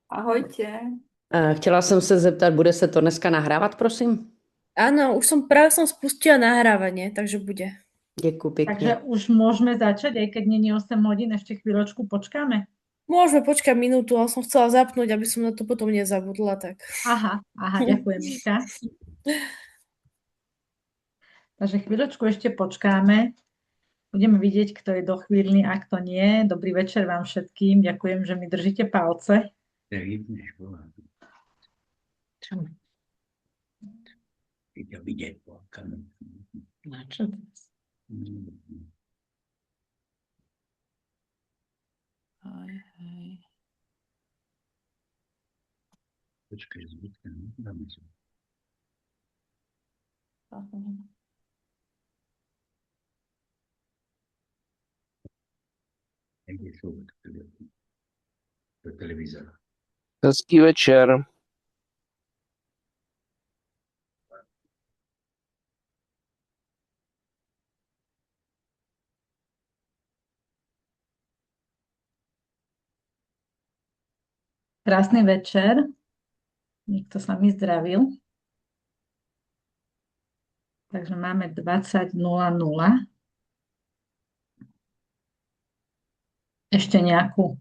Ahojte. Chtěla jsem se zeptat, bude se to dneska nahrávat, prosím? Áno, práve som spustila nahrávanie, takže bude. Děkuji pěkně. Takže už môžeme začať, aj keď nie je 8 hodín, ešte chvíľočku počkáme. Môžeme počkať minútu, ale som chcela zapnúť, aby som na to potom nezabudla, tak. Aha, ďakujem, Miška. Takže chvíľočku ešte počkáme. Budeme vidieť, kto je dochvíľný a kto nie. Dobrý večer vám všetkým. Ďakujem, že mi držíte palce. Na čo teraz? Hej. Počkaj, zvykne, dáme si. Někde jsou do televize. Hezký večer. Krásny večer. Niekto sa mi zdravil. Takže máme 20:00. Ešte nejakú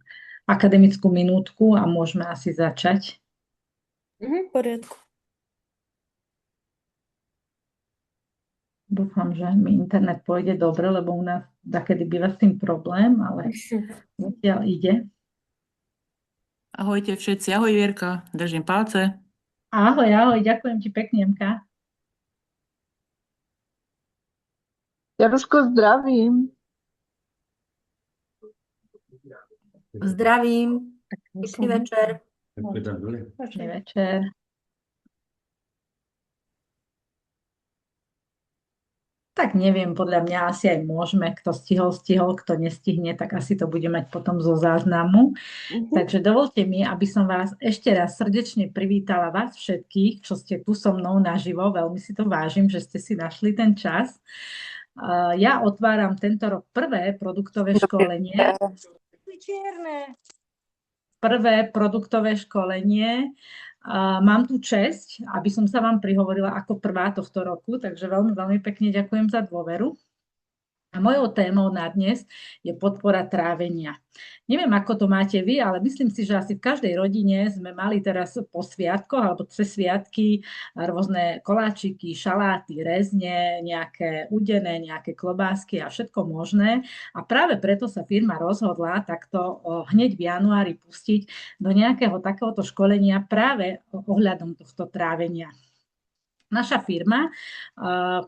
akademickú minútku a môžeme asi začať. V poriadku. Dúfam, že mi internet pôjde dobre, lebo u nás dakedy býva s tým problém, ale zatiaľ ide. Ahojte všetci, ahoj Vierka, držím palce. Ahoj, ďakujem ti pekne, Mka. Jaruško, zdravím. Zdravím, pekný večer. Pekný večer. Tak neviem, podľa mňa asi aj môžeme, kto stihol, kto nestihne, tak asi to bude mať potom zo záznamu. Takže dovolte mi, aby som vás ešte raz srdečne privítala, vás všetkých, čo ste tu so mnou naživo. Veľmi si to vážim, že ste si našli ten čas. Ja otváram tento rok prvé produktové školenie. Mám tu česť, aby som sa vám prihovorila ako prvá tohto roku, takže veľmi, veľmi pekne ďakujem za dôveru. A mojou témou na dnes je podpora trávenia. Neviem, ako to máte vy, ale myslím si, že asi v každej rodine sme mali teraz po sviatkoch alebo cez sviatky rôzne koláčiky, šaláty, rezne, nejaké udené, nejaké klobásky a všetko možné. A práve preto sa firma rozhodla takto hneď v januári pustiť do nejakého takéhoto školenia práve ohľadom tohto trávenia. Naša firma,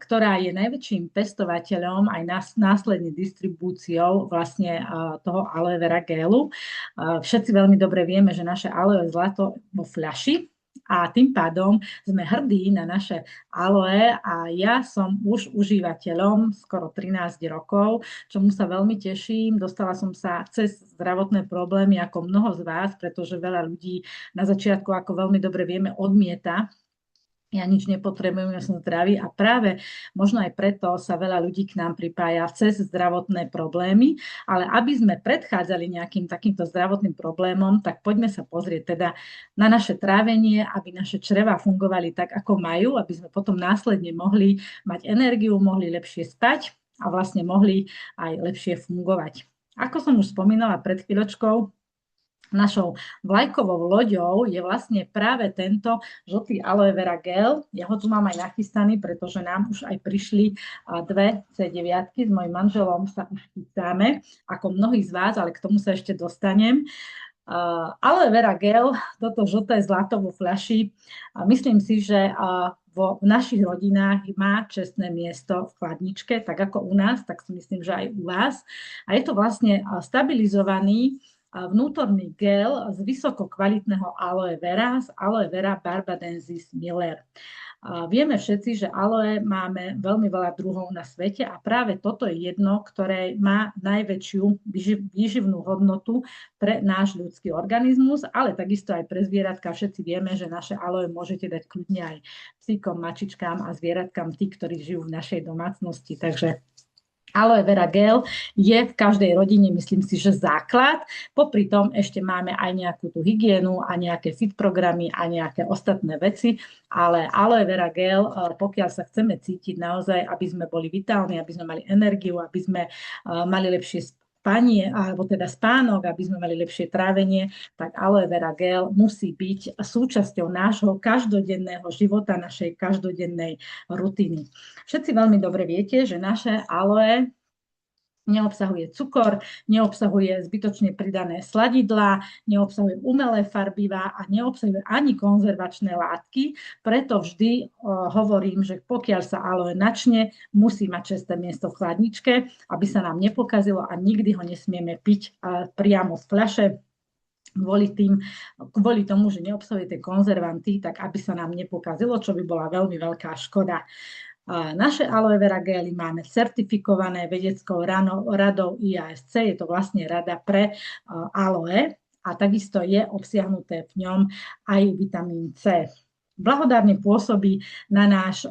ktorá je najväčším pestovateľom aj následne distribúciou vlastne toho aloe vera gélu. Všetci veľmi dobre vieme, že naše aloe je zlato vo fľaši a tým pádom sme hrdí na naše aloe a ja som už užívateľom skoro 13 rokov, čomu sa veľmi teším. Dostala som sa cez zdravotné problémy ako mnoho z vás, pretože veľa ľudí na začiatku, ako veľmi dobre vieme, odmieta. Ja nič nepotrebujem, ja som zdravý a práve možno aj preto sa veľa ľudí k nám pripája cez zdravotné problémy, ale aby sme predchádzali nejakým takýmto zdravotným problémom, tak poďme sa pozrieť teda na naše trávenie, aby naše črevá fungovali tak, ako majú, aby sme potom následne mohli mať energiu, mohli lepšie spať a vlastne mohli aj lepšie fungovať. Ako som už spomínala pred chvíľočkou, našou vlajkovou loďou je vlastne práve tento žltý aloe vera gel. Ja ho tu mám aj nachystaný, pretože nám už aj prišli dve C9 s mojím manželom sa už chystáme, ako mnohí z vás, ale k tomu sa ešte dostanem. Aloe vera gel, toto žlté zlato vo fľaši, myslím si, že v našich rodinách má čestné miesto v chladničke, tak ako u nás, tak si myslím, že aj u vás. A je to vlastne stabilizovaný vnútorný gel z vysoko kvalitného aloe vera, z aloe vera barbadensis Miller. Vieme všetci, že aloe máme veľmi veľa druhov na svete a práve toto je jedno, ktoré má najväčšiu výživnú hodnotu pre náš ľudský organizmus, ale takisto aj pre zvieratka. Všetci vieme, že naše aloe môžete dať kľudne aj psíkom, mačičkám a zvieratkám, tí, ktorí žijú v našej domácnosti. Takže Aloe vera gel je v každej rodine, myslím si, že základ. Popri tom ešte máme aj nejakú tú hygienu a nejaké fit programy a nejaké ostatné veci, ale aloe vera gel, pokiaľ sa chceme cítiť naozaj, aby sme boli vitálni, aby sme mali energiu, aby sme mali lepšie spanie, alebo teda spánok, aby sme mali lepšie trávenie, tak aloe vera gel musí byť súčasťou nášho každodenného života, našej každodennej rutiny. Všetci veľmi dobre viete, že naše aloe neobsahuje cukor, neobsahuje zbytočne pridané sladidlá, neobsahuje umelé farbivá a neobsahuje ani konzervačné látky. Preto vždy hovorím, že pokiaľ sa aloe načne, musí mať čisté miesto v chladničke, aby sa nám nepokazilo a nikdy ho nesmieme piť priamo z fľaše. Kvôli tomu, že neobsahuje tie konzervanty, tak aby sa nám nepokazilo, čo by bola veľmi veľká škoda. Naše aloe vera gely máme certifikované vedeckou radou IASC, je to vlastne rada pre aloe a takisto je obsiahnuté v ňom aj vitamín C. Blahodárne pôsobí na náš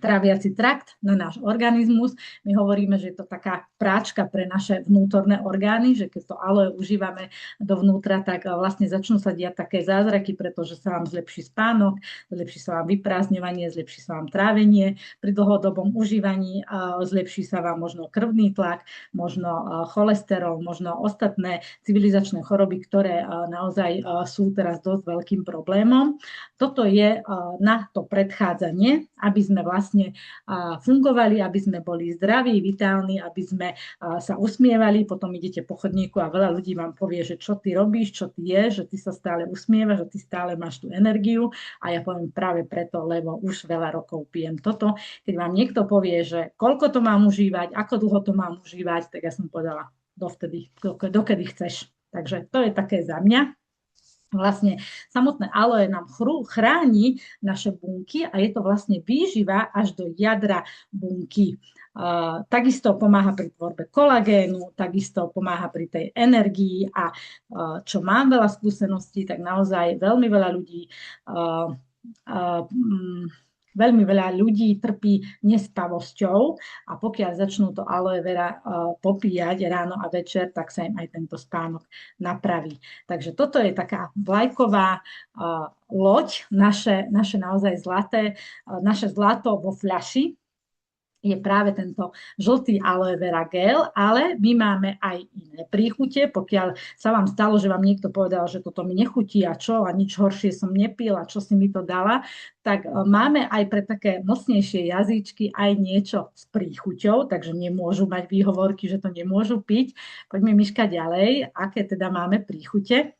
tráviaci trakt, na náš organizmus. My hovoríme, že je to taká práčka pre naše vnútorné orgány, že keď to aloe užívame dovnútra, tak vlastne začnú sa diať také zázraky, pretože sa vám zlepší spánok, zlepší sa vám vyprázdňovanie, zlepší sa vám trávenie, pri dlhodobom užívaní zlepší sa vám možno krvný tlak, možno cholesterol, možno ostatné civilizačné choroby, ktoré naozaj sú teraz dosť veľkým problémom. Toto je na to predchádzanie, aby sme vlastne fungovali, aby sme boli zdraví, vitálni, aby sme sa usmievali, potom idete po chodníku a veľa ľudí vám povie, že čo ty robíš, čo ty ješ, že ty sa stále usmievaš, že ty stále máš tú energiu a ja poviem práve preto, lebo už veľa rokov pijem toto. Keď vám niekto povie, že koľko to mám užívať, ako dlho to mám užívať, tak ja som povedala dovtedy, dokedy chceš. Takže to je také za mňa. Vlastne samotné aloe nám chráni naše bunky a je to vlastne výživa až do jadra bunky. Takisto pomáha pri tvorbe kolagénu, takisto pomáha pri tej energii a čo mám veľa skúseností, tak naozaj veľmi veľa ľudí trpí nespavosťou a pokiaľ začnú to aloe vera popíjať ráno a večer, tak sa im aj tento spánok napraví. Takže toto je taká vlajková loď, naše naozaj naše zlato vo fľaši, je práve tento žltý aloe vera gel, ale my máme aj iné príchute. Pokiaľ sa vám stalo, že vám niekto povedal, že toto mi nechutí a čo, a nič horšie som nepila, čo si mi to dala, tak máme aj pre také mocnejšie jazyčky aj niečo s príchuťou, takže nemôžu mať výhovorky, že to nemôžu piť. Poďme, Miška, ďalej. Aké teda máme príchute?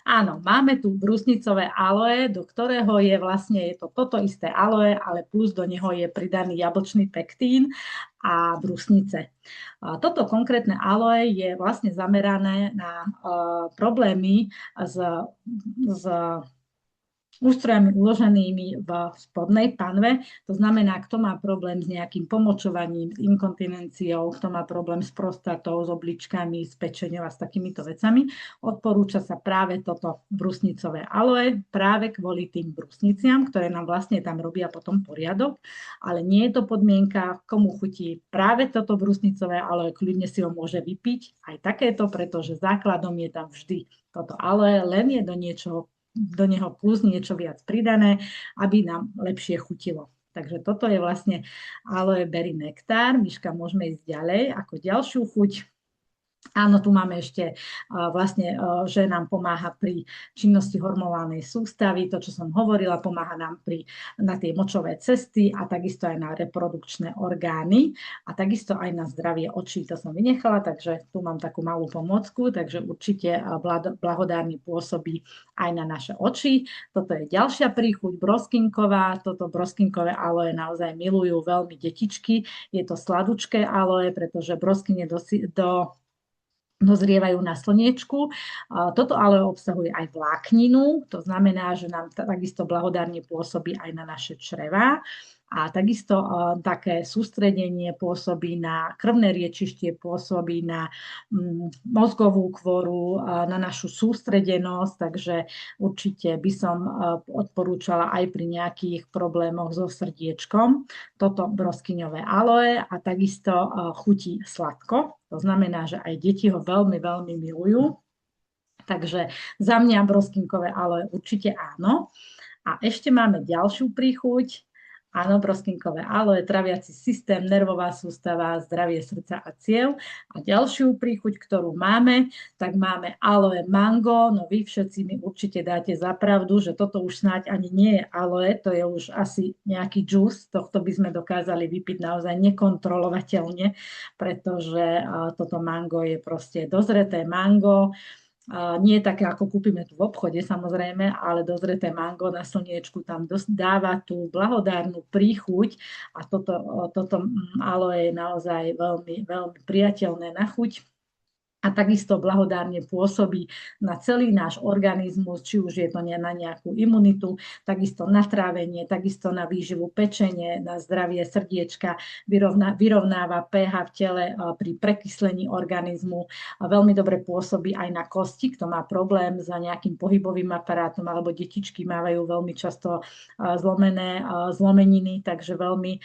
Áno, máme tu brusnicové aloe, do ktorého je vlastne toto isté aloe, ale plus do neho je pridaný jablčný pektín a brusnice. Toto konkrétne aloe je vlastne zamerané na problémy s ústrojami uloženými v spodnej panve. To znamená, kto má problém s nejakým pomočovaním, s inkontinenciou, kto má problém s prostatou, s obličkami, s pečeňou a s takýmito vecami, odporúča sa práve toto brusnicové aloe, práve kvôli tým brusniciam, ktoré nám vlastne tam robia potom poriadok, ale nie je to podmienka, komu chutí práve toto brusnicové aloe, kľudne si ho môže vypiť aj takéto, pretože základom je tam vždy toto aloe, len je do neho plus niečo viac pridané, aby nám lepšie chutilo. Takže toto je vlastne aloe berry nektár. Miška, môžeme ísť ďalej. Ako ďalšiu chuť, áno, tu máme ešte vlastne, že nám pomáha pri činnosti hormonálnej sústavy, to, čo som hovorila, pomáha nám na tie močové cesty a takisto aj na reprodukčné orgány a takisto aj na zdravie očí. To som vynechala, takže tu mám takú malú pomôcku, takže určite blahodárne pôsobí aj na naše oči. Toto je ďalšia príchuť, broskinková. Toto broskinkové aloe naozaj milujú veľmi detičky. Je to sladučké aloe, pretože broskyne dozrievajú na slniečku. Toto ale obsahuje aj vlákninu, to znamená, že nám takisto blahodárne pôsobí aj na naše črevá. A takisto také sústredenie pôsobí na krvné riečištie, pôsobí na mozgovú kôru, na našu sústredenosť, takže určite by som odporúčala aj pri nejakých problémoch so srdiečkom toto broskyňové aloe a takisto chutí sladko. To znamená, že aj deti ho veľmi, veľmi milujú. Takže za mňa broskynkové aloe určite áno. A ešte máme ďalšiu príchuť. Áno, broskynkové aloe, traviaci systém, nervová sústava, zdravie srdca a ciev. A ďalšiu príchuť, ktorú máme, tak máme aloe mango. No vy všetci mi určite dáte za pravdu, že toto už snáď ani nie je aloe, to je už asi nejaký džús. Tohto by sme dokázali vypiť naozaj nekontrolovateľne, pretože toto mango je proste dozreté mango. Nie je také, ako kúpime tu v obchode, samozrejme, ale dozreté mango na slniečku tam dáva tú blahodárnu príchuť a toto aloe je naozaj veľmi, veľmi priateľné na chuť. A takisto blahodárne pôsobí na celý náš organizmus, či už je to na nejakú imunitu, takisto na trávenie, takisto na výživu pečene, na zdravie srdiečka, vyrovnáva pH v tele pri prekyslení organizmu a veľmi dobre pôsobí aj na kosti, kto má problém s nejakým pohybovým aparátom alebo detičky mávajú veľmi často zlomeniny, takže veľmi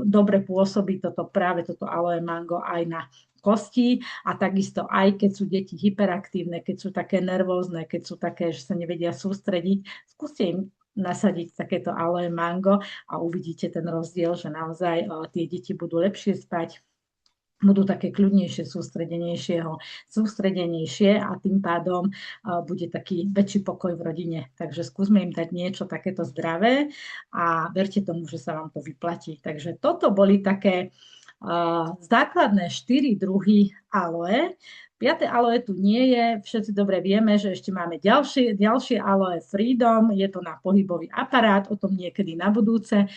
dobre pôsobí práve toto aloe mango aj na kosti a takisto aj keď sú deti hyperaktívne, keď sú také nervózne, keď sú také, že sa nevedia sústrediť, skúste im nasadiť takéto aloe mango a uvidíte ten rozdiel, že naozaj tie deti budú lepšie spať, budú také kľudnejšie, sústredenejšie a tým pádom bude taký väčší pokoj v rodine. Takže skúsme im dať niečo takéto zdravé a verte tomu, že sa vám to vyplatí. Takže toto boli také základné 4 druhy aloe. 5. aloe tu nie je. Všetci dobre vieme, že ešte máme ďalšie aloe Freedom. Je to na pohybový aparát, o tom niekedy na budúce.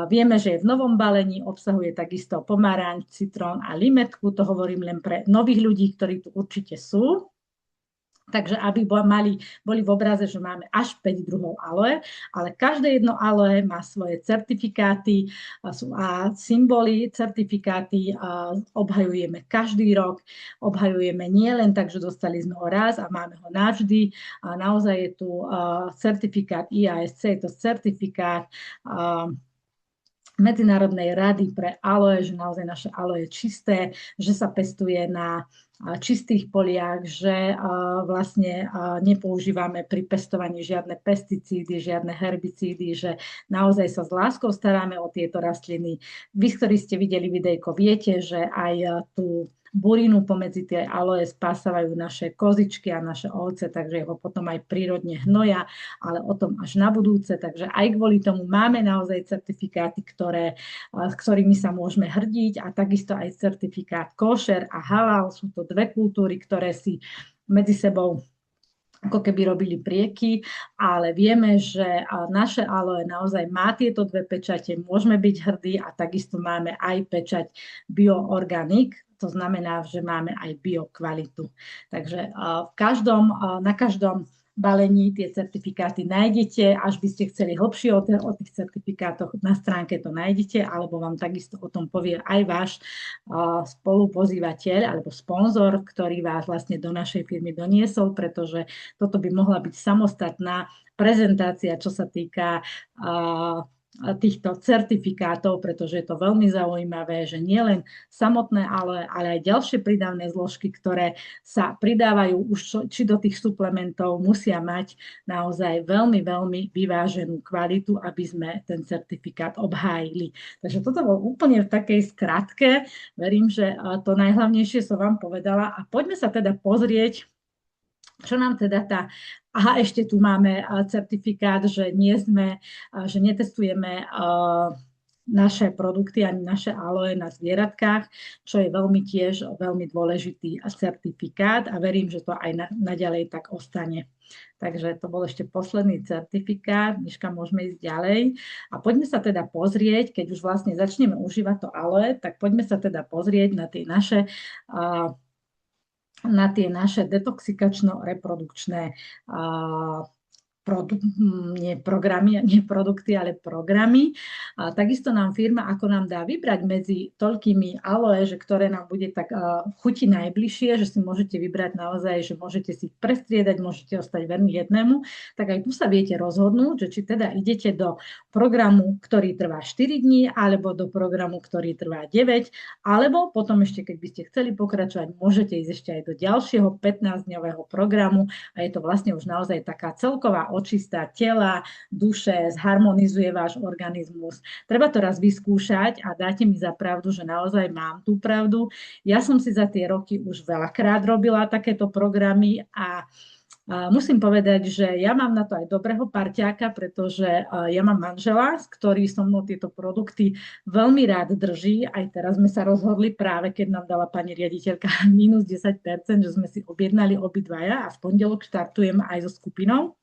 Vieme, že je v novom balení, obsahuje takisto pomaranč, citrón a limetku. To hovorím len pre nových ľudí, ktorí tu určite sú. Takže aby boli v obraze, že máme až 5 druhov aloe, ale každé jedno aloe má svoje certifikáty a symboly, certifikáty obhajujeme každý rok, obhajujeme nie len tak, že dostali sme ho raz a máme ho navždy. A naozaj je tu certifikát IASC, je to certifikát Medzinárodnej rady pre aloe, že naozaj naše aloe je čisté, že sa pestuje na čistých poliach, že vlastne nepoužívame pri pestovaní žiadne pesticídy, žiadne herbicídy, že naozaj sa s láskou staráme o tieto rastliny. Vy, ktorí ste videli videjko, viete, že aj tú burinu pomedzi tie aloe spásávajú naše kozičky a naše ovce, takže ho potom aj prírodne hnoja, ale o tom až na budúce. Takže aj kvôli tomu máme naozaj certifikáty, ktorými sa môžeme hrdiť a takisto aj certifikát košer a halal. Sú to dve kultúry, ktoré si medzi sebou ako keby robili prieky, ale vieme, že naše aloe naozaj má tieto dve pečate, môžeme byť hrdí a takisto máme aj pečať bioorganik, to znamená, že máme aj biokvalitu. Takže na každom balení tie certifikáty nájdete, až by ste chceli hlbšie o tých certifikátoch, na stránke to nájdete, alebo vám takisto o tom povie aj váš spolupozývateľ alebo sponzor, ktorý vás vlastne do našej firmy doniesol, pretože toto by mohla byť samostatná prezentácia, čo sa týka týchto certifikátov, pretože je to veľmi zaujímavé, že nie len samotné, ale aj ďalšie pridavné zložky, ktoré sa pridávajú už či do tých suplementov, musia mať naozaj veľmi, veľmi vyváženú kvalitu, aby sme ten certifikát obhájili. Takže toto bolo úplne v takej skratke. Verím, že to najhlavnejšie som vám povedala a poďme sa teda pozrieť, čo nám teda ešte tu máme certifikát, že netestujeme naše produkty ani naše aloe na zvieratkách, čo je veľmi dôležitý certifikát a verím, že to aj naďalej tak ostane. Takže to bol ešte posledný certifikát. Miška, môžeme ísť ďalej. A poďme sa teda pozrieť, keď už vlastne začneme užívať to aloe, tak poďme sa teda pozrieť na tie naše detoxikačno-reprodukčné nie programy, nie produkty, ale programy. A takisto nám firma, ako nám dá vybrať medzi toľkými aloe, že ktoré nám bude tak chuti najbližšie, že si môžete vybrať naozaj, že môžete si ich prestriedať, môžete ostať verní jednému, tak aj tu sa viete rozhodnúť, že či teda idete do programu, ktorý trvá 4 dní, alebo do programu, ktorý trvá 9, alebo potom ešte, keď by ste chceli pokračovať, môžete ísť ešte aj do ďalšieho 15-dňového programu a je to vlastne už naozaj taká celková očistá tela, duše, zharmonizuje váš organizmus. Treba to raz vyskúšať a dáte mi za pravdu, že naozaj mám tú pravdu. Ja som si za tie roky už veľakrát robila takéto programy a musím povedať, že ja mám na to aj dobrého parťáka, pretože ja mám manžela, ktorý so mnou tieto produkty veľmi rád drží. Aj teraz sme sa rozhodli práve, keď nám dala pani riaditeľka minus 10%, že sme si objednali obidvaja a v pondelok štartujeme aj so skupinou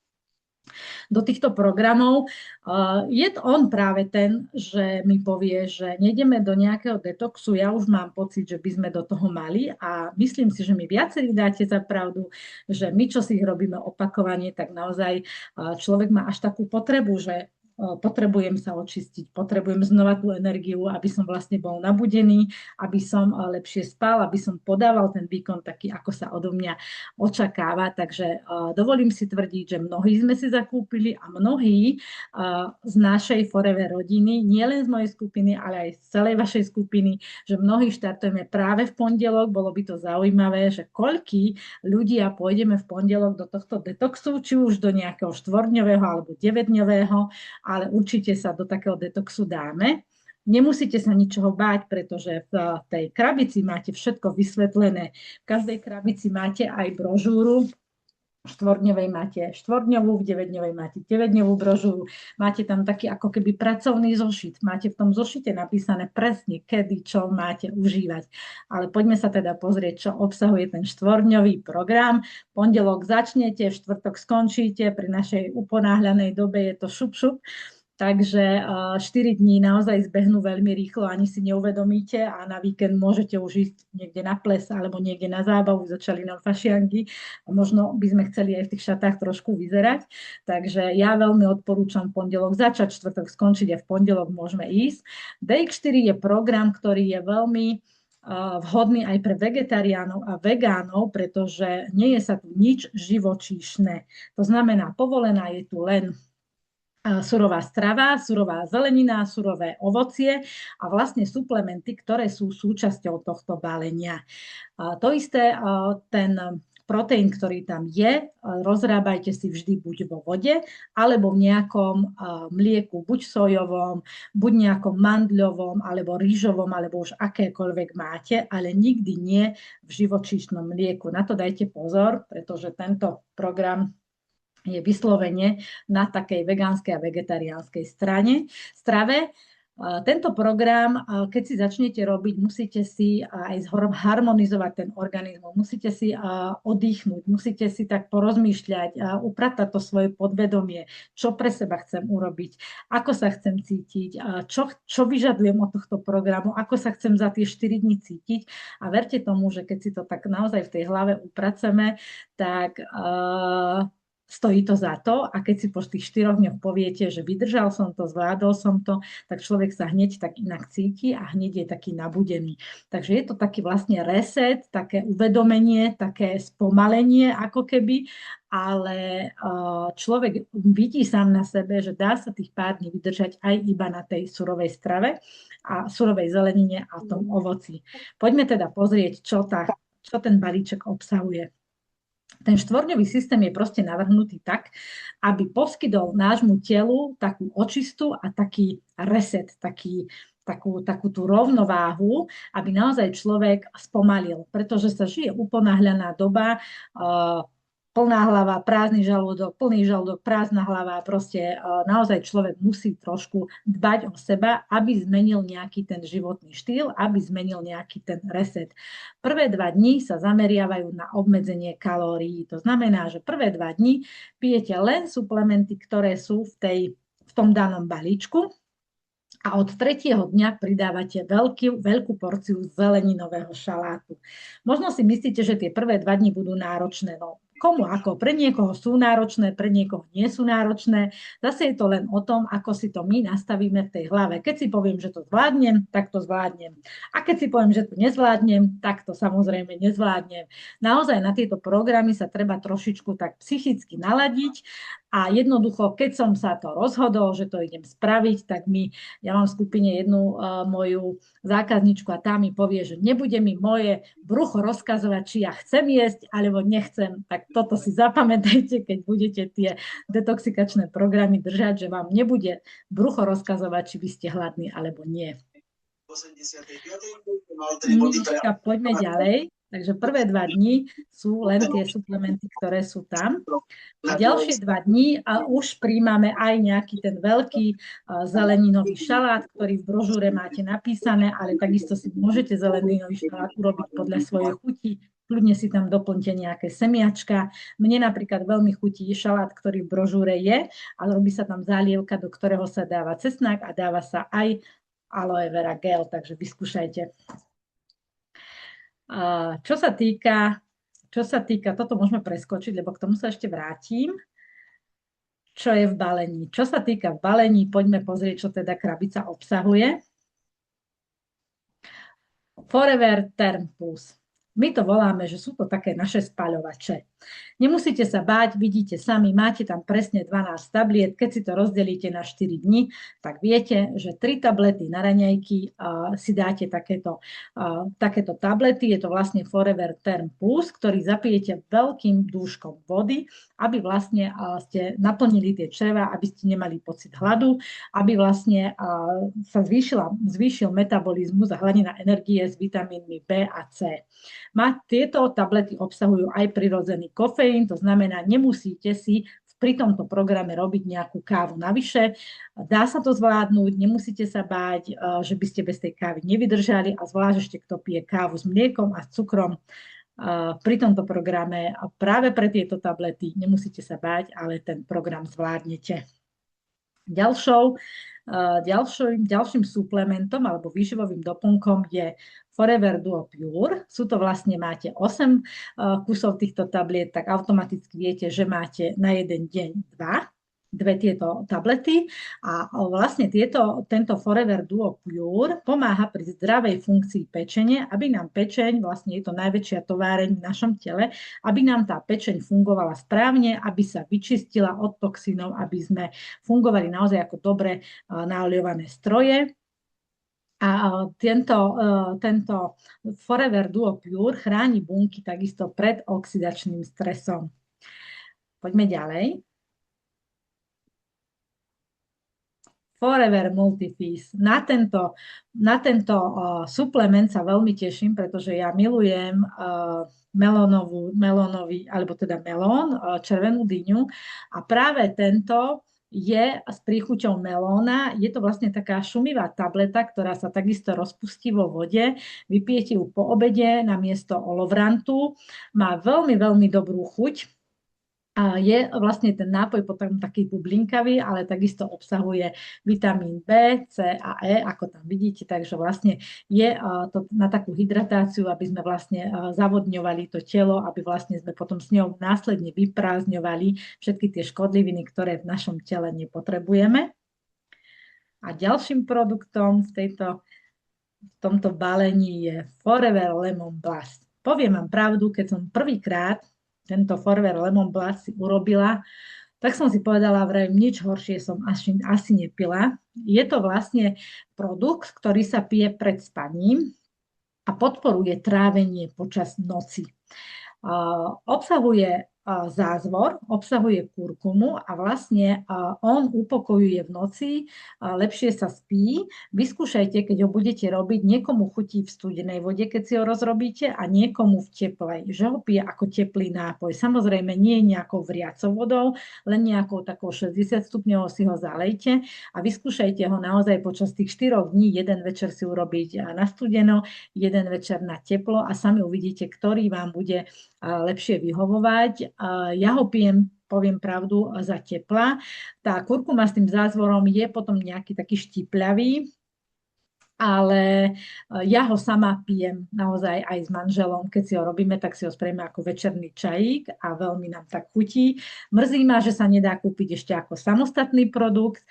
do týchto programov. Je to on práve ten, že mi povie, že nejdeme do nejakého detoxu. Ja už mám pocit, že by sme do toho mali a myslím si, že mi viacerí dáte za pravdu, že my, čo si ich robíme opakovane, tak naozaj človek má až takú potrebu, že potrebujem sa očistiť, potrebujem znova tú energiu, aby som vlastne bol nabudený, aby som lepšie spal, aby som podával ten výkon taký, ako sa odo mňa očakáva. Takže dovolím si tvrdiť, že mnohí sme si zakúpili a mnohí z našej Forever rodiny, nielen z mojej skupiny, ale aj z celej vašej skupiny, že mnohí štartujeme práve v pondelok. Bolo by to zaujímavé, že koľkí ľudia pôjdeme v pondelok do tohto detoxu, či už do nejakého 4-dňového alebo 9-dňového, ale určite sa do takého detoxu dáme. Nemusíte sa ničoho báť, pretože v tej krabici máte všetko vysvetlené. V každej krabici máte aj brožúru. V 4-dňovej máte 4-dňovú, v 9-dňovej máte 9-dňovú brožúru. Máte tam taký ako keby pracovný zošit. Máte v tom zošite napísané presne, kedy, čo máte užívať. Ale poďme sa teda pozrieť, čo obsahuje ten 4-dňový program. Pondelok začnete, v štvrtok skončíte. Pri našej uponáhľanej dobe je to šup, šup. Takže 4 dní naozaj zbehnú veľmi rýchlo, ani si neuvedomíte a na víkend môžete už ísť niekde na ples alebo niekde na zábavu, začali nám fašianky. Možno by sme chceli aj v tých šatách trošku vyzerať. Takže ja veľmi odporúčam pondelok začať, štvrtok skončiť a v pondelok môžeme ísť. DX4 je program, ktorý je veľmi vhodný aj pre vegetariánov a vegánov, pretože nie je sa tu nič živočíšne. To znamená, povolená je tu len surová strava, surová zelenina, surové ovocie a vlastne suplementy, ktoré sú súčasťou tohto balenia. To isté, ten proteín, ktorý tam je, rozrábajte si vždy buď vo vode, alebo v nejakom mlieku, buď sojovom, buď nejakom mandľovom, alebo rýžovom, alebo už akékoľvek máte, ale nikdy nie v živočíšnom mlieku. Na to dajte pozor, pretože tento program je vyslovene na takej vegánskej a vegetariánskej strave. Tento program, keď si začnete robiť, musíte si aj harmonizovať ten organizmus, musíte si oddychnúť, musíte si tak porozmýšľať, upratať to svoje podvedomie, čo pre seba chcem urobiť, ako sa chcem cítiť, čo vyžadujem od tohto programu, ako sa chcem za tie 4 dní cítiť. A verte tomu, že keď si to tak naozaj v tej hlave upraceme, tak stojí to za to a keď si po tých 4 dňoch poviete, že vydržal som to, zvládol som to, tak človek sa hneď tak inak cíti a hneď je taký nabudený. Takže je to taký vlastne reset, také uvedomenie, také spomalenie ako keby, ale človek vidí sám na sebe, že dá sa tých pár dní vydržať aj iba na tej surovej strave a surovej zelenine a tom ovoci. Poďme teda pozrieť, čo ten balíček obsahuje. Ten 4-dňový systém je proste navrhnutý tak, aby poskytol nášmu telu takú očistu a taký reset, takú tú rovnováhu, aby naozaj človek spomalil, pretože sa žije uponáhľaná doba, plná hlava, prázdny žalúdok, plný žalúdok, prázdna hlava, proste naozaj človek musí trošku dbať o seba, aby zmenil nejaký ten životný štýl, aby zmenil nejaký ten reset. Prvé 2 dni sa zameriavajú na obmedzenie kalórií. To znamená, že prvé 2 dni pijete len suplementy, ktoré sú v tom danom balíčku. A od 3. dňa pridávate veľkú porciu zeleninového šalátu. Možno si myslíte, že tie prvé 2 dni budú náročné. No, komu ako. Pre niekoho sú náročné, pre niekoho nie sú náročné. Zase je to len o tom, ako si to my nastavíme v tej hlave. Keď si poviem, že to zvládnem, tak to zvládnem. A keď si poviem, že to nezvládnem, tak to samozrejme nezvládnem. Naozaj na tieto programy sa treba trošičku tak psychicky naladiť a jednoducho, keď som sa to rozhodol, že to idem spraviť, tak ja mám v skupine jednu moju zákazničku a tá mi povie, že nebude mi moje brucho rozkazovať, či ja chcem jesť alebo nechcem. Tak toto si zapamätajte, keď budete tie detoxikačné programy držať, že vám nebude brucho rozkazovať, či vy ste hladní alebo nie. Poďme ďalej. Takže prvé 2 dni sú len tie suplementy, ktoré sú tam. A ďalšie 2 dni a už príjmame aj nejaký ten veľký zeleninový šalát, ktorý v brožúre máte napísané, ale takisto si môžete zeleninový šalát urobiť podľa svojej chuti. Kľudne si tam doplňte nejaké semiačka. Mne napríklad veľmi chutí šalát, ktorý v brožúre je, ale robí sa tam zálievka, do ktorého sa dáva cesnak a dáva sa aj aloe vera gel, takže vyskúšajte. Čo sa týka, toto môžeme preskočiť, lebo k tomu sa ešte vrátim. Čo je v balení? Čo sa týka v balení, poďme pozrieť, čo teda krabica obsahuje. Forever Term Plus. My to voláme, že sú to také naše spaľovače. Nemusíte sa báť, vidíte sami, máte tam presne 12 tabliet. Keď si to rozdelíte na 4 dni, tak viete, že 3 tablety na raňajky si dáte takéto tablety. Je to vlastne Forever Term Plus, ktorý zapijete veľkým dúškom vody, aby vlastne ste naplnili tie čreva, aby ste nemali pocit hladu, aby vlastne sa zvýšil metabolizmus a hladina energie s vitamínmi B a C. Tieto tablety obsahujú aj prirodzený kofeín, to znamená, nemusíte si pri tomto programe robiť nejakú kávu navyše. Dá sa to zvládnuť, nemusíte sa báť, že by ste bez tej kávy nevydržali a zvlášť ešte kto pije kávu s mliekom a s cukrom. Pri tomto programe a práve pre tieto tablety nemusíte sa báť, ale ten program zvládnete. Ďalším suplementom alebo výživovým doplnkom je Forever Duo Pure. máte 8 kusov týchto tabliet, tak automaticky viete, že máte na jeden deň 2 tieto tablety a vlastne tento Forever Duo Pure pomáha pri zdravej funkcii pečene, aby nám pečeň, vlastne je to najväčšia továreň v našom tele, aby nám tá pečeň fungovala správne, aby sa vyčistila od toxínov, aby sme fungovali naozaj ako dobre naoľované stroje. A tento Forever Duo Pure chráni bunky takisto pred oxidačným stresom. Poďme ďalej. Forever Multifeast. Na tento suplement sa veľmi teším, pretože ja milujem melón, červenú dyňu a práve tento je s príchuťou melóna. Je to vlastne taká šumivá tableta, ktorá sa takisto rozpustí vo vode. Vypijete ju po obede namiesto olovrantu. Má veľmi, veľmi dobrú chuť. Je vlastne ten nápoj potom taký bublinkavý, ale takisto obsahuje vitamín B, C a E, ako tam vidíte, takže vlastne je to na takú hydratáciu, aby sme vlastne zavodňovali to telo, aby vlastne sme potom s ňou následne vyprázdňovali všetky tie škodliviny, ktoré v našom tele nepotrebujeme. A ďalším produktom v tomto balení je Forever Lemon Blast. Poviem vám pravdu, keď som prvýkrát tento Forever Lemon Blast si urobila, tak som si povedala, vraj nič horšie som asi nepila. Je to vlastne produkt, ktorý sa pije pred spaním a podporuje trávenie počas noci. Obsahuje zázvor, obsahuje kurkumu a vlastne on upokojuje v noci, lepšie sa spí. Vyskúšajte, keď ho budete robiť, niekomu chutí v studenej vode, keď si ho rozrobíte a niekomu v teplej, že ho pije ako teplý nápoj. Samozrejme nie nejakou vriacou vodou, len nejakou takou 60 stupňovou si ho zalejte a vyskúšajte ho naozaj počas tých 4 dní, jeden večer si urobiť na studeno, jeden večer na teplo a sami uvidíte, ktorý vám bude lepšie vyhovovať. Ja ho pijem, poviem pravdu, za tepla. Tá kurkuma s tým zázvorom je potom nejaký taký štipľavý ale ja ho sama pijem naozaj aj s manželom. Keď si ho robíme, tak si ho spravíme ako večerný čajík a veľmi nám tak chutí. Mrzí ma, že sa nedá kúpiť ešte ako samostatný produkt,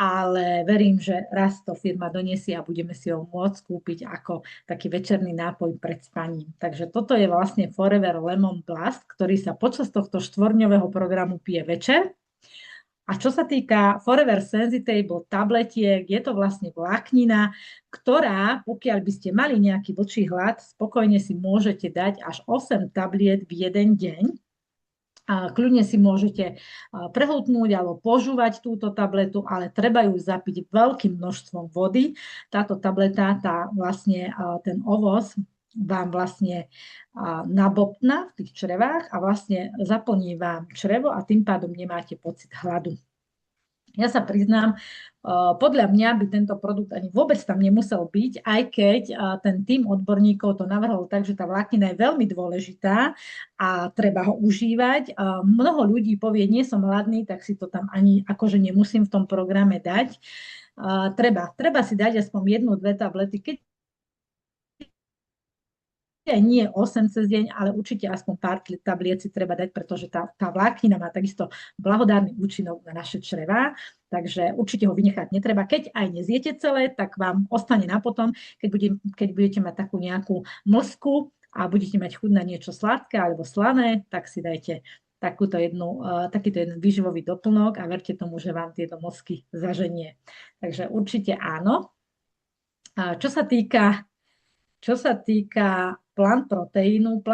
ale verím, že raz to firma donesie a budeme si ho môcť kúpiť ako taký večerný nápoj pred spaním. Takže toto je vlastne Forever Lemon Blast, ktorý sa počas tohto štvorňového programu pije večer. A čo sa týka Forever Sensitable tabletiek, je to vlastne vláknina, ktorá, pokiaľ by ste mali nejaký dlhší hlad, spokojne si môžete dať až 8 tabliet v jeden deň. A kľudne si môžete prehltnúť alebo požúvať túto tabletu, ale treba ju zapiť veľkým množstvom vody. Táto tableta, ten ovoz vám vlastne nabobtná v tých črevách a vlastne zaplní vám črevo a tým pádom nemáte pocit hladu. Ja sa priznám, podľa mňa by tento produkt ani vôbec tam nemusel byť, aj keď ten tím odborníkov to navrhol tak, že tá vláknina je veľmi dôležitá a treba ho užívať. Mnoho ľudí povie, nie som hladný, tak si to tam ani akože nemusím v tom programe dať. Treba si dať aspoň 1-2 tablety, keď nie 8 cez deň, ale určite aspoň pár tabliet si treba dať, pretože tá vláknina má takisto blahodárny účinok na naše črevá, takže určite ho vynechať netreba. Keď aj nezjete celé, tak vám ostane na potom, keď budete mať takú nejakú mlsku a budete mať chuť na niečo sladké alebo slané, tak si dajte takýto jeden výživový doplnok a verte tomu, že vám tieto mlsky zaženie. Takže určite áno. Čo sa týka plant proteínu,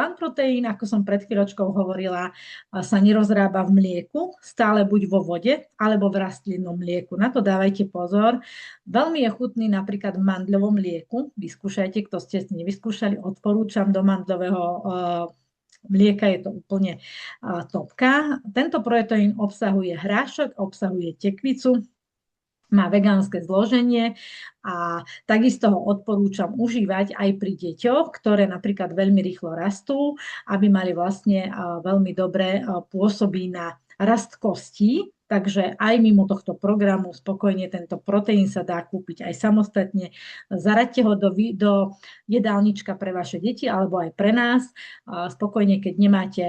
ako som pred chvíľočkou hovorila, sa nerozrába v mlieku, stále buď vo vode, alebo v rastlinnom mlieku. Na to dávajte pozor. Veľmi je chutný napríklad v mandľovom mlieku. Vyskúšajte, kto ste nevyskúšali, odporúčam do mandľového mlieka, je to úplne topka. Tento proteín obsahuje hrášok, obsahuje tekvicu, má vegánske zloženie a takisto ho odporúčam užívať aj pri deťoch, ktoré napríklad veľmi rýchlo rastú, aby mali vlastne veľmi dobre pôsobí na rast kostí. Takže aj mimo tohto programu spokojne tento proteín sa dá kúpiť aj samostatne. Zaraďte ho do jedálnička pre vaše deti alebo aj pre nás. Spokojne, keď nemáte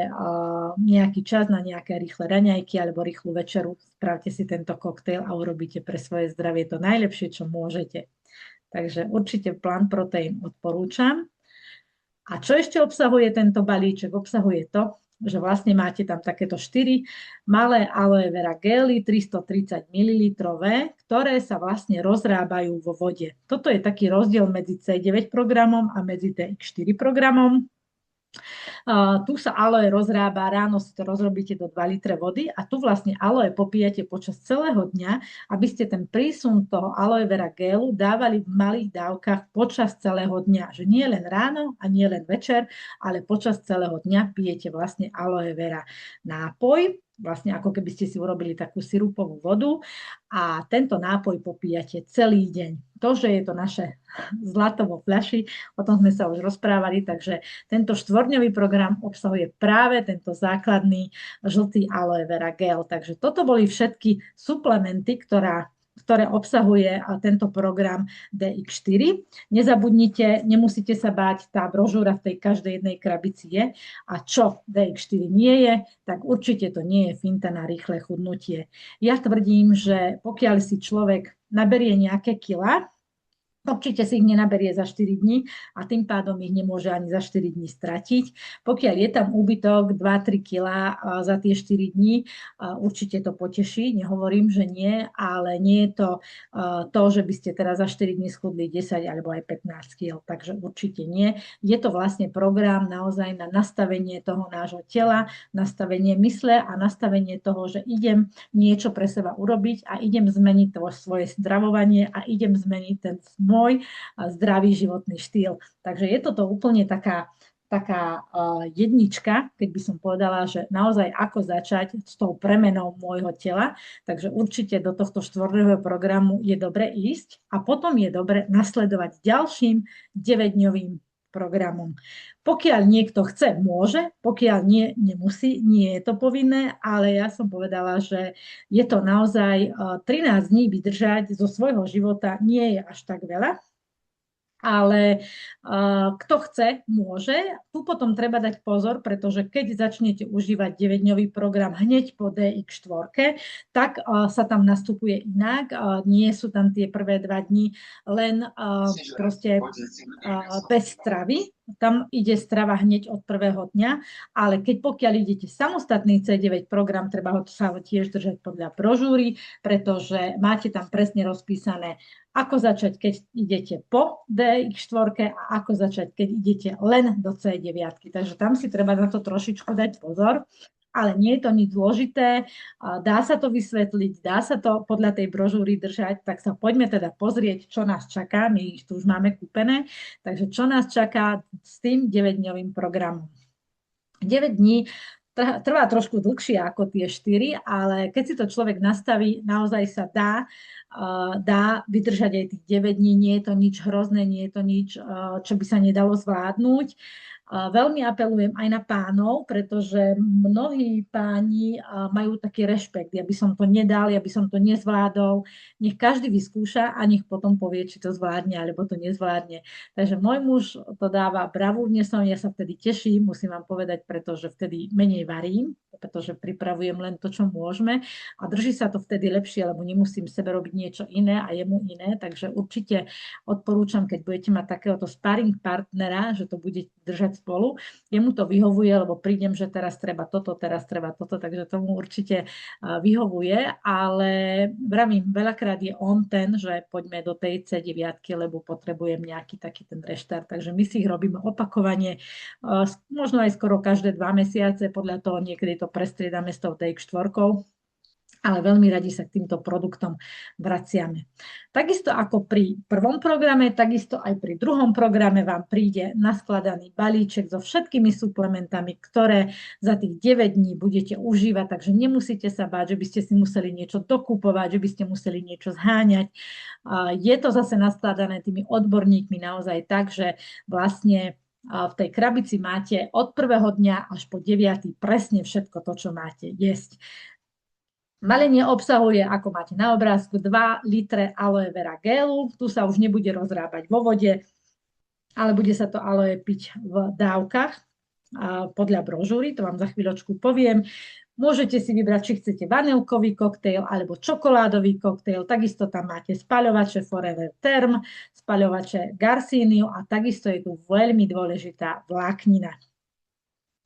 nejaký čas na nejaké rýchle raňajky alebo rýchlu večeru, spravte si tento koktejl a urobíte pre svoje zdravie to najlepšie, čo môžete. Takže určite Plant Protein odporúčam. A čo ešte obsahuje tento balíček? Obsahuje to, že vlastne máte tam takéto 4 malé aloe vera gely, 330 ml, ktoré sa vlastne rozrábajú vo vode. Toto je taký rozdiel medzi C9 programom a medzi TX4 programom. Tu sa aloe rozrába, ráno si to rozrobíte do 2 litre vody a tu vlastne aloe popíjate počas celého dňa, aby ste ten prísun toho aloe vera gelu dávali v malých dávkach počas celého dňa. Že nie len ráno a nie len večer, ale počas celého dňa pijete vlastne aloe vera nápoj, vlastne ako keby ste si urobili takú sirupovú vodu a tento nápoj popíjate celý deň. To, že je to naše zlato vo fľaši, o tom sme sa už rozprávali, takže tento štvorňový program obsahuje práve tento základný žltý aloe vera gel. Takže toto boli všetky suplementy, ktoré obsahuje tento program DX4. Nezabudnite, nemusíte sa báť, tá brožúra v tej každej jednej krabici je. A čo DX4 nie je, tak určite to nie je finta na rýchle chudnutie. Ja tvrdím, že pokiaľ si človek naberie nejaké kilá, určite si ich nenaberie za 4 dní a tým pádom ich nemôže ani za 4 dní stratiť. Pokiaľ je tam úbytok 2-3 kg za tie 4 dní, určite to poteší. Nehovorím, že nie, ale nie je to to, že by ste teraz za 4 dní schudli 10 alebo aj 15 kg. Takže určite nie. Je to vlastne program naozaj na nastavenie toho nášho tela, nastavenie mysle a nastavenie toho, že idem niečo pre seba urobiť a idem zmeniť to svoje stravovanie a idem zmeniť ten môj zdravý životný štýl. Takže je toto úplne taká jednička, keď by som povedala, že naozaj ako začať s tou premenou môjho tela. Takže určite do tohto štvorňového programu je dobre ísť a potom je dobre nasledovať ďalším 9-dňovým programom. Pokiaľ niekto chce, môže, pokiaľ nie, nemusí, nie je to povinné, ale ja som povedala, že je to naozaj 13 dní vydržať zo svojho života nie je až tak veľa. ale kto chce, môže. Tu potom treba dať pozor, pretože keď začnete užívať 9-dňový program hneď po DX4, tak sa tam nastupuje inak. Nie sú tam tie prvé 2 dni len proste bez stravy. Tam ide strava hneď od prvého dňa, ale pokiaľ idete samostatný C9 program, treba sa ho tiež držať podľa brožúry, pretože máte tam presne rozpísané, ako začať, keď idete po DX4 a ako začať, keď idete len do C9. Takže tam si treba na to trošičku dať pozor. Ale nie je to nič zložité, dá sa to vysvetliť, dá sa to podľa tej brožúry držať, tak sa poďme teda pozrieť, čo nás čaká, my ich tu už máme kúpené, takže čo nás čaká s tým 9-dňovým programom. 9 dní trvá trošku dlhšie ako tie 4, ale keď si to človek nastaví, naozaj sa dá vydržať aj tých 9 dní, nie je to nič hrozné, nie je to nič, čo by sa nedalo zvládnuť. Veľmi apelujem aj na pánov, pretože mnohí páni majú taký rešpekt. Ja by som to nedal, ja by som to nezvládol. Nech každý vyskúša a nech potom povie, či to zvládne, alebo to nezvládne. Takže môj muž to dáva bravúrne som, ja sa vtedy teším, musím vám povedať, pretože vtedy menej varím, pretože pripravujem len to, čo môžeme a drží sa to vtedy lepšie, lebo nemusím sebe robiť niečo iné a jemu iné, takže určite odporúčam, keď budete mať takéhoto sparring partnera, že to bude držať spolu, jemu to vyhovuje, lebo prídem, že teraz treba toto, takže tomu určite vyhovuje, ale vravím, veľakrát je on ten, že poďme do tej C9, lebo potrebujem nejaký taký ten reštart, takže my si ich robíme opakovane, možno aj skoro každé 2 mesiace, podľa toho niekedy to prestriedame s tou DX4, ale veľmi radi sa k týmto produktom vraciame. Takisto ako pri prvom programe, takisto aj pri druhom programe vám príde naskladaný balíček so všetkými suplementami, ktoré za tých 9 dní budete užívať, takže nemusíte sa báť, že by ste si museli niečo dokupovať, že by ste museli niečo zháňať. Je to zase naskladané tými odborníkmi naozaj tak, že vlastne v tej krabici máte od prvého dňa až po 9. presne všetko to, čo máte jesť. Balenie obsahuje, ako máte na obrázku, 2 litre aloe vera gelu. Tu sa už nebude rozrábať vo vode, ale bude sa to aloe piť v dávkach podľa brožúry, to vám za chvíľočku poviem. Môžete si vybrať, či chcete vanilkový koktejl alebo čokoládový koktejl. Takisto tam máte spaľovače Forever Term, spaľovače Garcinia a takisto je tu veľmi dôležitá vláknina.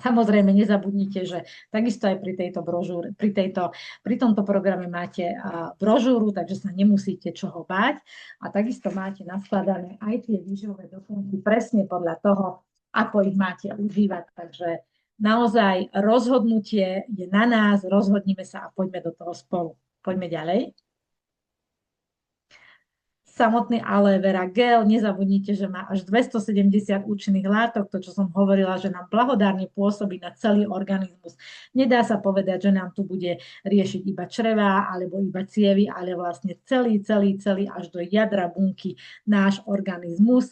Samozrejme, nezabudnite, že takisto aj pri tejto brožúre, pri tomto programe máte brožúru, takže sa nemusíte čoho báť. A takisto máte naskladané aj tie výživové doplnky presne podľa toho, ako ich máte užívať. Takže naozaj rozhodnutie je na nás, rozhodnime sa a poďme do toho spolu. Poďme ďalej. Samotný aloe vera gel, nezabudnite, že má až 270 účinných látok, to, čo som hovorila, že nám blahodárne pôsobí na celý organizmus. Nedá sa povedať, že nám tu bude riešiť iba črevá alebo iba cievy, ale vlastne celý až do jadra bunky náš organizmus.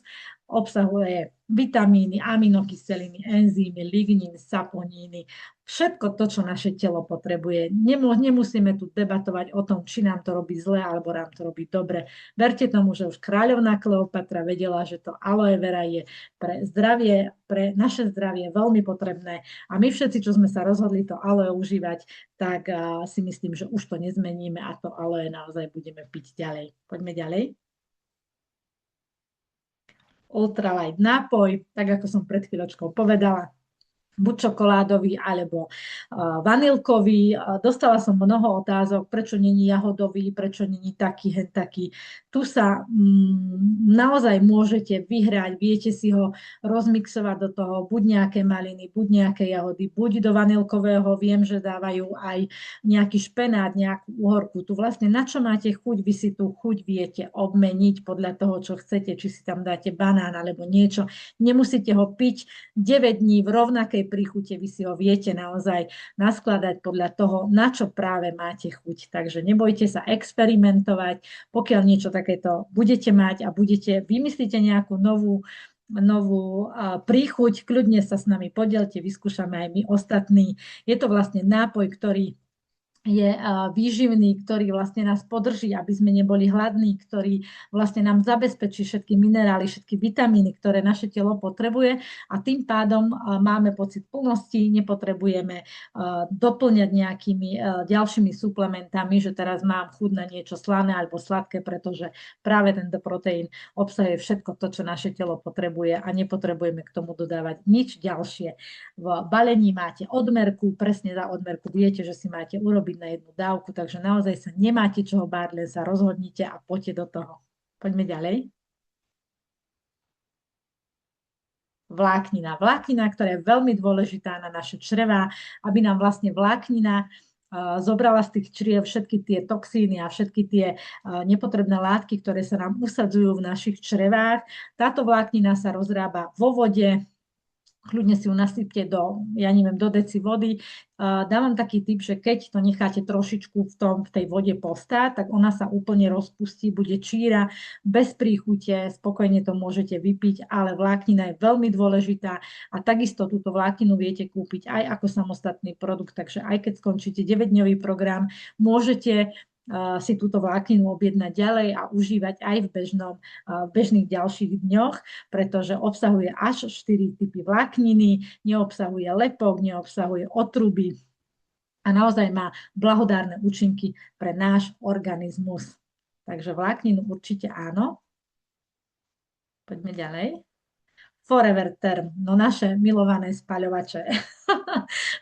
Obsahuje vitamíny, aminokyseliny, enzymy, lignín, saponíny, všetko to, čo naše telo potrebuje. Nemusíme tu debatovať o tom, či nám to robí zle, alebo nám to robí dobre. Verte tomu, že už kráľovná Kleopatra vedela, že to aloe vera je pre zdravie, pre naše zdravie veľmi potrebné. A my všetci, čo sme sa rozhodli to aloe užívať, tak si myslím, že už to nezmeníme a to aloe naozaj budeme piť ďalej. Poďme ďalej. Ultralight nápoj, tak ako som pred chvíľočkou povedala, buď čokoládový alebo vanilkový. Dostala som mnoho otázok, prečo není jahodový, prečo není taký, hen taký. Tu sa naozaj môžete vyhrať, viete si ho rozmixovať do toho, buď nejaké maliny, buď nejaké jahody, buď do vanilkového, viem, že dávajú aj nejaký špenát, nejakú uhorku. Tu vlastne na čo máte chuť, vy si tú chuť viete obmeniť podľa toho, čo chcete, či si tam dáte banán alebo niečo. Nemusíte ho piť 9 dní v rovnakej príchute, vy si ho viete naozaj naskladať podľa toho, na čo práve máte chuť. Takže nebojte sa experimentovať, pokiaľ niečo takéto budete mať a vymyslíte nejakú novú príchuť, kľudne sa s nami podielte, vyskúšame aj my ostatní. Je to vlastne nápoj, ktorý je výživný, ktorý vlastne nás podrží, aby sme neboli hladní, ktorý vlastne nám zabezpečí všetky minerály, všetky vitamíny, ktoré naše telo potrebuje a tým pádom máme pocit plnosti, nepotrebujeme doplňať nejakými ďalšími suplementami, že teraz mám chuť na niečo slané alebo sladké, pretože práve tento proteín obsahuje všetko to, čo naše telo potrebuje a nepotrebujeme k tomu dodávať nič ďalšie. V balení máte odmerku, presne za odmerku viete, že si máte urobiť na jednu dávku, takže naozaj sa nemáte čoho báť, len sa rozhodnite a poďte do toho. Poďme ďalej. Vláknina. Vláknina, ktorá je veľmi dôležitá na naše črevá, aby nám vlastne vláknina zobrala z tých čriev všetky tie toxíny a všetky tie nepotrebné látky, ktoré sa nám usadzujú v našich črevách. Táto vláknina sa rozrába vo vode, kľudne si ju nasypte do deci vody. Dávam taký tip, že keď to necháte trošičku v tej vode postáť, tak ona sa úplne rozpustí, bude číra, bez príchute, spokojne to môžete vypiť, ale vláknina je veľmi dôležitá a takisto túto vlákninu viete kúpiť aj ako samostatný produkt, takže aj keď skončíte 9-dňový program, môžete si túto vlákninu objednať ďalej a užívať aj v bežných ďalších dňoch, pretože obsahuje až 4 typy vlákniny, neobsahuje lepok, neobsahuje otruby a naozaj má blahodárne účinky pre náš organizmus. Takže vlákninu určite áno. Poďme ďalej. Forever Term, no naše milované spaľovače.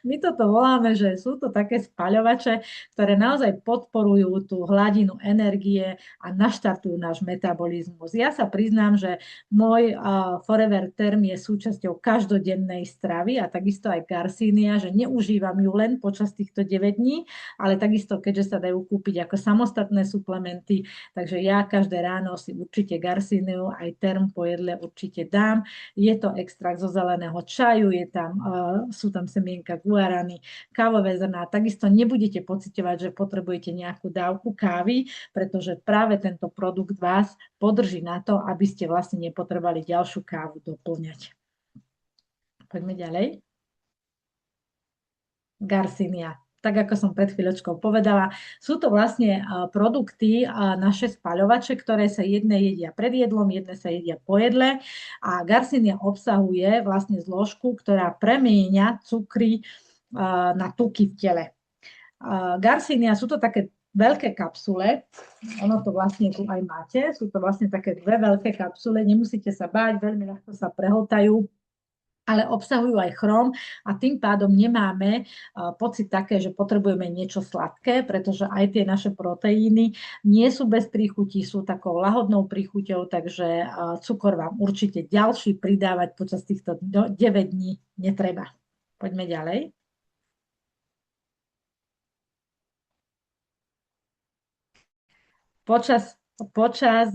My toto voláme, že sú to také spaľovače, ktoré naozaj podporujú tú hladinu energie a naštartujú náš metabolizmus. Ja sa priznám, že môj Forever Term je súčasťou každodennej stravy a takisto aj Garcinia, že neužívam ju len počas týchto 9 dní, ale takisto, keďže sa dajú kúpiť ako samostatné suplementy, takže ja každé ráno si určite Garciniu aj Term po jedle určite dám. Je to extrakt zo zeleného čaju, sú tam semienka guarany, kávové zrná. Takisto nebudete pociťovať, že potrebujete nejakú dávku kávy, pretože práve tento produkt vás podrží na to, aby ste vlastne nepotrebovali ďalšiu kávu doplňať. Poďme ďalej. Garcinia. Tak ako som pred chvíľočkou povedala, sú to vlastne produkty, naše spaľovače, ktoré sa jedné jedia pred jedlom, jedné sa jedia po jedle a Garcinia obsahuje vlastne zložku, ktorá premieňa cukry na tuky v tele. Garcinia sú to také veľké kapsule, ono to vlastne tu aj máte, sú to vlastne také 2 veľké kapsule, nemusíte sa báť, veľmi ľahko sa prehltajú, ale obsahujú aj chrom a tým pádom nemáme pocit také, že potrebujeme niečo sladké, pretože aj tie naše proteíny nie sú bez príchutí, sú takou lahodnou príchuťou, takže cukor vám určite ďalší pridávať počas týchto 9 dní netreba. Poďme ďalej. Počas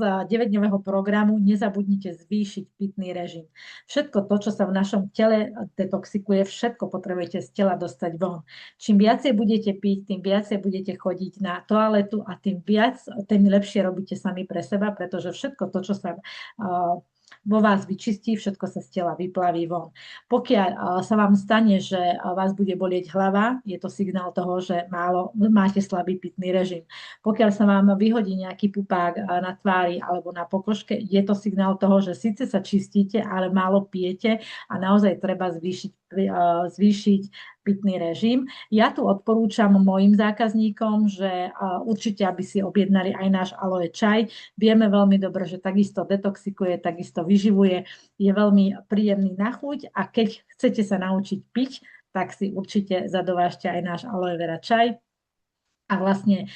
9-dňového programu nezabudnite zvýšiť pitný režim. Všetko to, čo sa v našom tele detoxikuje, všetko potrebujete z tela dostať von. Čím viacej budete piť, tým viacej budete chodiť na toaletu a tým lepšie robíte sami pre seba, pretože všetko to, čo sa vo vás vyčistí, všetko sa z tela vyplaví von. Pokiaľ sa vám stane, že vás bude bolieť hlava, je to signál toho, že máte slabý pitný režim. Pokiaľ sa vám vyhodí nejaký pupák na tvári alebo na pokožke, je to signál toho, že síce sa čistíte, ale málo pijete a naozaj treba zvýšiť pitný režim. Ja tu odporúčam mojim zákazníkom, že určite, aby si objednali aj náš aloe čaj. Vieme veľmi dobre, že takisto detoxikuje, takisto vyživuje, je veľmi príjemný na chuť a keď chcete sa naučiť piť, tak si určite zadovážte aj náš aloe vera čaj. A vlastne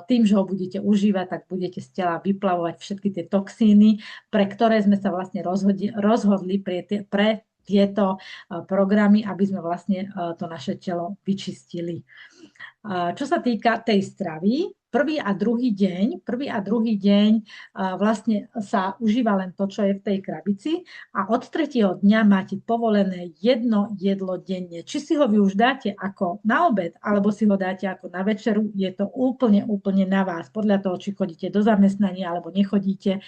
tým, že ho budete užívať, tak budete z tela vyplavovať všetky tie toxíny, pre ktoré sme sa vlastne rozhodli pre tieto programy, aby sme vlastne to naše telo vyčistili. Čo sa týka tej stravy, prvý a druhý deň vlastne sa užíva len to, čo je v tej krabici a od tretieho dňa máte povolené jedno jedlo denne. Či si ho vy už dáte ako na obed, alebo si ho dáte ako na večeru, je to úplne na vás. Podľa toho, či chodíte do zamestnania, alebo nechodíte.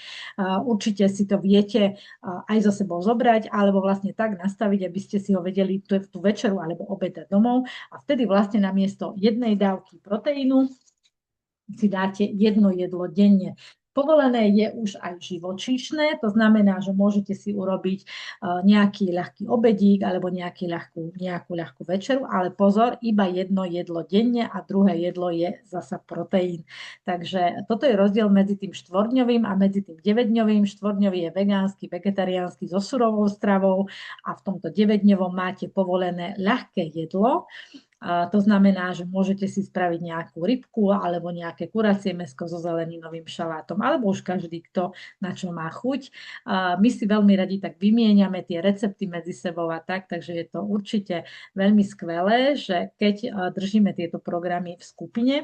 Určite si to viete aj so sebou zobrať, alebo vlastne tak nastaviť, aby ste si ho vedeli tú večeru alebo obed dať domov. A vtedy vlastne namiesto jednej dávky proteínu si dáte jedno jedlo denne. Povolené je už aj živočíšne, to znamená, že môžete si urobiť nejaký ľahký obedík alebo nejakú ľahkú večeru, ale pozor, iba jedno jedlo denne a druhé jedlo je zasa proteín. Takže toto je rozdiel medzi tým 4-dňovým a medzi tým 9-dňovým. 4-dňový je vegánsky, vegetariánsky so surovou stravou a v tomto 9-dňovom máte povolené ľahké jedlo. To znamená, že môžete si spraviť nejakú rybku alebo nejaké kuracie mäsko so zeleninovým šalátom, alebo už každý, kto na čo má chuť. My si veľmi radi tak vymieňame tie recepty medzi sebou a tak, takže je to určite veľmi skvelé, že keď držíme tieto programy v skupine,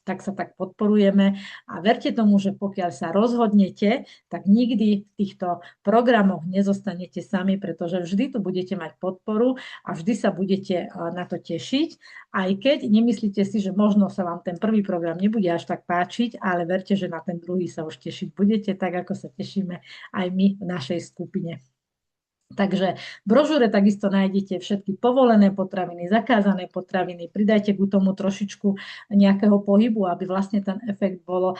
tak sa tak podporujeme a verte tomu, že pokiaľ sa rozhodnete, tak nikdy v týchto programoch nezostanete sami, pretože vždy tu budete mať podporu a vždy sa budete na to tešiť, aj keď nemyslíte si, že možno sa vám ten prvý program nebude až tak páčiť, ale verte, že na ten druhý sa už tešiť budete, tak ako sa tešíme aj my v našej skupine. Takže v brožúre takisto nájdete všetky povolené potraviny, zakázané potraviny. Pridajte k tomu trošičku nejakého pohybu, aby vlastne ten efekt bol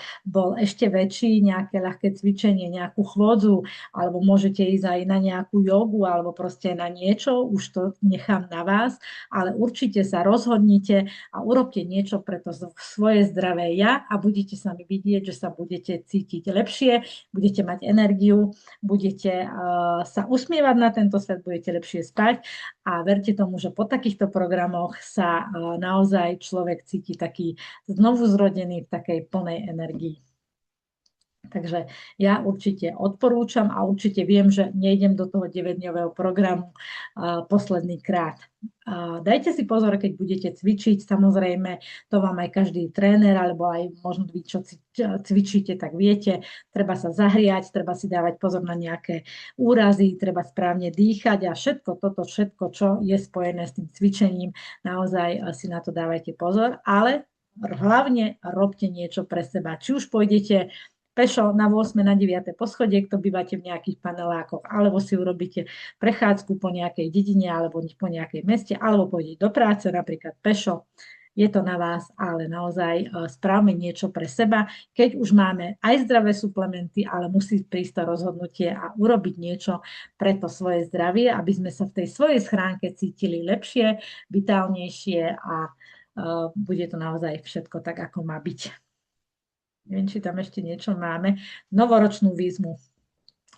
ešte väčší, nejaké ľahké cvičenie, nejakú chôdzu, alebo môžete ísť aj na nejakú jogu, alebo proste na niečo, už to nechám na vás, ale určite sa rozhodnite a urobte niečo pre to svoje zdravé ja a budete sami vidieť, že sa budete cítiť lepšie, budete mať energiu, budete sa usmievať na tento svet, budete lepšie spať a verte tomu, že po takýchto programoch sa naozaj človek cíti taký znovu zrodený v takej plnej energii. Takže ja určite odporúčam a určite viem, že nejdem do toho 9-dňového programu posledný krát. Dajte si pozor, keď budete cvičiť, samozrejme, to vám aj každý tréner, alebo aj možno vy, čo cvičíte, tak viete, treba sa zahriať, treba si dávať pozor na nejaké úrazy, treba správne dýchať a všetko, čo je spojené s tým cvičením, naozaj si na to dávajte pozor, ale hlavne robte niečo pre seba. Či už pôjdete pešo na 8. na 9. poschodie, kto bývate v nejakých panelákoch, alebo si urobíte prechádzku po nejakej dedine, alebo po nejakej meste, alebo pôjdete do práce, napríklad pešo. Je to na vás, ale naozaj správme niečo pre seba. Keď už máme aj zdravé suplementy, ale musí prísť to rozhodnutie a urobiť niečo pre to svoje zdravie, aby sme sa v tej svojej schránke cítili lepšie, vitálnejšie a bude to naozaj všetko tak, ako má byť. Neviem, či tam ešte niečo máme. Novoročnú výzvu.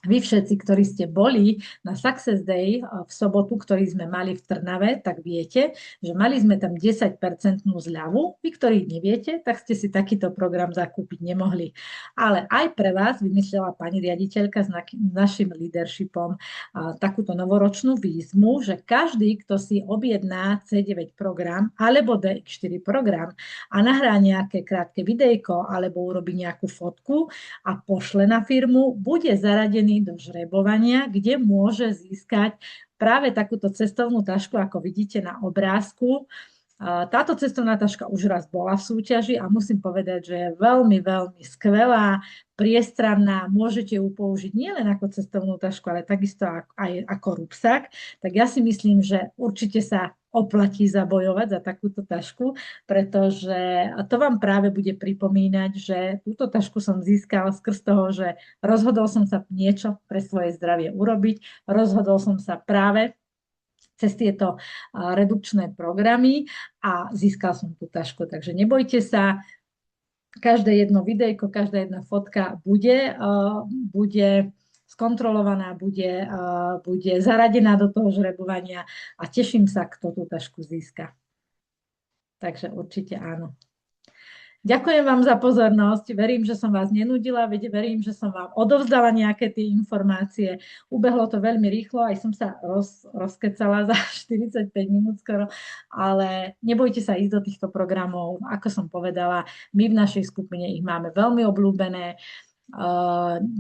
Vy všetci, ktorí ste boli na Success Day v sobotu, ktorý sme mali v Trnave, tak viete, že mali sme tam 10% zľavu. Vy, ktorí neviete, tak ste si takýto program zakúpiť nemohli. Ale aj pre vás vymyslela pani riaditeľka s našim leadershipom takúto novoročnú výzvu, že každý, kto si objedná C9 program alebo DX4 program a nahrá nejaké krátke videjko alebo urobí nejakú fotku a pošle na firmu, bude zaradený do žrebovania, kde môže získať práve takúto cestovnú tašku, ako vidíte na obrázku. Táto cestovná taška už raz bola v súťaži a musím povedať, že je veľmi, veľmi skvelá, priestranná, môžete ju použiť nielen ako cestovnú tašku, ale takisto aj ako rúbsak. Tak ja si myslím, že určite sa oplatí zabojovať za takúto tašku, pretože to vám práve bude pripomínať, že túto tašku som získala skrz toho, že rozhodol som sa niečo pre svoje zdravie urobiť, rozhodol som sa práve cez tieto redukčné programy a získal som tú tašku. Takže nebojte sa, každé jedno videjko, každá jedna fotka bude skontrolovaná, bude zaradená do toho žrebovania a teším sa, kto tú tašku získa. Takže určite áno. Ďakujem vám za pozornosť. Verím, že som vás nenudila, verím, že som vám odovzdala nejaké tie informácie. Ubehlo to veľmi rýchlo, aj som sa rozkecala za 45 minút skoro, ale nebojte sa ísť do týchto programov. Ako som povedala, my v našej skupine ich máme veľmi obľúbené.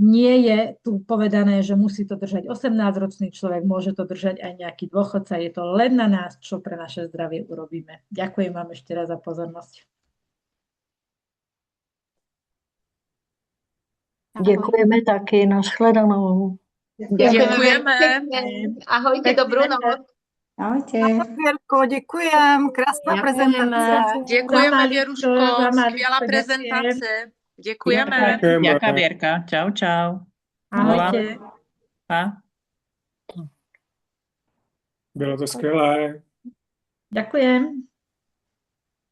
Nie je tu povedané, že musí to držať 18-ročný človek, môže to držať aj nejaký dôchodca. Je to len na nás, čo pre naše zdravie urobíme. Ďakujem vám ešte raz za pozornosť. Děkujeme taky, nashledanou. Děkujeme. Ahojte, dobrou noc. Ahojte. Věrko, děkujem, krásná prezentace. Děkujeme, Věruško, skvělá prezentace. Děkujeme. Ďaká Vierka. Čau, čau. Ahojte. Pa. Bylo to skvělé. Ďakujem.